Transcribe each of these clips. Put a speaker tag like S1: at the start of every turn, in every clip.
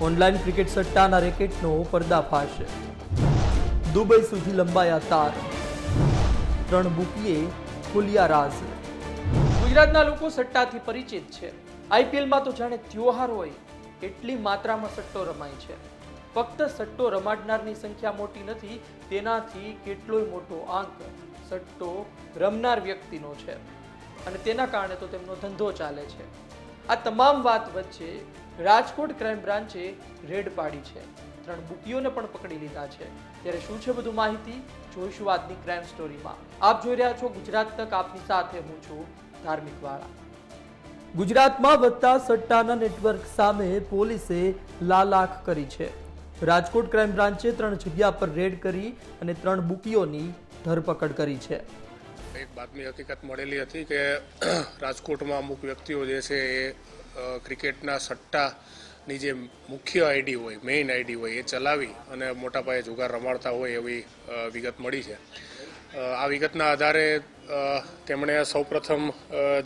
S1: Online cricket સટ્ટાના રેકેટનો પર્દાફાશ। Dubai સુધી લંબાયા તાર, 3 બુકીએ ખોલ્યા રાઝ। ગુજરાતના લોકો સટ્ટાથી પરિચિત છે। આઈપીએલમાં તો જાણે ત્યોહાર હોય એટલી માત્રામાં સટ્ટો રમાય છે। ફક્ત સટ્ટો રમાડનારની સંખ્યા મોટી નથી, તેનાથી કેટલોય મોટો આંક સટ્ટો રમનાર વ્યક્તિનો છે અને તેના કારણે તો તેમનો ધંધો ચાલે છે। આ તમામ વાત વચ્ચે રાજકોટ ક્રાઇમ બ્રાન્ચે રેડ પાડી છે। 3 બુકીઓને પણ પકડી લીધા છે। ત્યારે શું છે બધું માહિતી જોઈશું આજની ક્રાઇમ સ્ટોરીમાં। આપ જોઈ રહ્યા છો ગુજરાત તક, આપની સાથે હું છું ધાર્મિક વાળા। ગુજરાતમાં વધતા સટ્ટાના નેટવર્ક સામે પોલીસે લાલાખ કરી છે। રાજકોટ ક્રાઇમ બ્રાન્ચે 3 જગ્યા પર રેડ કરી અને 3 બુકીઓની ધરપકડ કરી છે।
S2: એક બાતમી હકીકત મળેલી હતી કે રાજકોટમાં અમુક વ્યક્તિઓ જે છે એ ક્રિકેટના સટ્ટાની જે મુખ્ય આઈડી હોય, મેઇન આઈડી હોય, એ ચલાવી અને મોટા પાયે જુગાર રમાડતા હોય એવી વિગત મળી છે। આ વિગતના આધારે તેમણે સૌપ્રથમ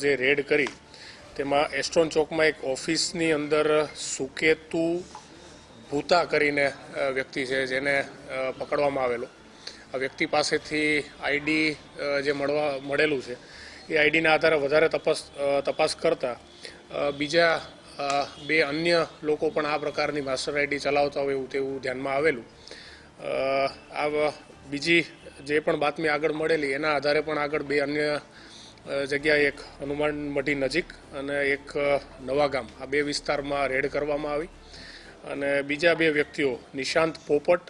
S2: જે રેડ કરી તેમાં એસ્ટ્રોન ચોકમાં એક ઓફિસની અંદર સુકેતુ ભૂતા કરીને વ્યક્તિ છે જેને પકડવામાં આવેલો। આ વ્યક્તિ પાસેથી આઈડી જે મળેલું છે એ આઈડીના આધારે વધારે તપાસ કરતા બીજા 2 અન્ય લોકો પણ આ પ્રકારની માસ્ટર આઈડી ચલાવતા હોય તેવું ધ્યાનમાં આવેલું। આ બીજી જે પણ બાતમી આગળ મળેલી એના આધારે પણ આગળ 2 અન્ય જગ્યાએ, એક હનુમાન મઢી નજીક અને એક નવાગામ, આ 2 વિસ્તારમાં રેડ કરવામાં આવી અને બીજા 2 વ્યક્તિઓ નિશાંત પોપટ,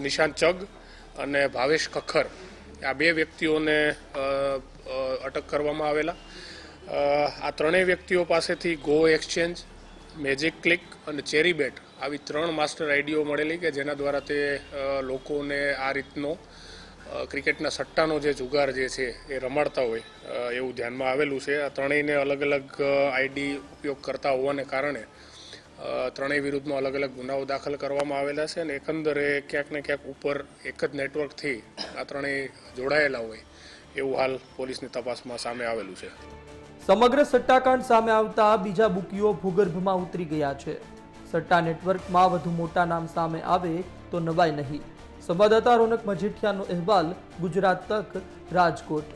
S2: નિશાંત ચગ અને ભાવેશ ખખર, આ 2 વ્યક્તિઓને અટક કરવામાં આવેલા। આ 3 વ્યક્તિઓ પાસેથી ગો એક્સચેન્જ, મેજિક ક્લિક અને ચેરી બેટ આવી 3 માસ્ટર આઈડીઓ મળેલી કે જેના દ્વારા તે લોકોને આ રીતનો ક્રિકેટના સટ્ટાનો જે જુગાર જે છે એ રમાડતા હોય એવું ધ્યાનમાં આવેલું છે। આ 3ને અલગ અલગ આઈડી ઉપયોગ કરતા હોવાને કારણે 3 વિરુદ્ધમાં અલગ અલગ ગુનાઓ દાખલ કરવામાં આવેલા છે અને એકંદરે ક્યાંક ને ક્યાંક ઉપર એક જ નેટવર્કથી આ 3 જોડાયેલા હોય એવું હાલ પોલીસની તપાસમાં સામે આવેલું છે।
S1: સમગ્ર સટ્ટાકાંડ સામે આવતા બીજા બુકીઓ ભૂગર્ભમાં ઉતરી ગયા છે। સટ્ટા નેટવર્કમાં વધુ મોટા નામ સામે આવે તો નવાઈ નહીં। સંવાદદાતા રોનક મજીઠિયાનો અહેવાલ, ગુજરાત તક, રાજકોટ।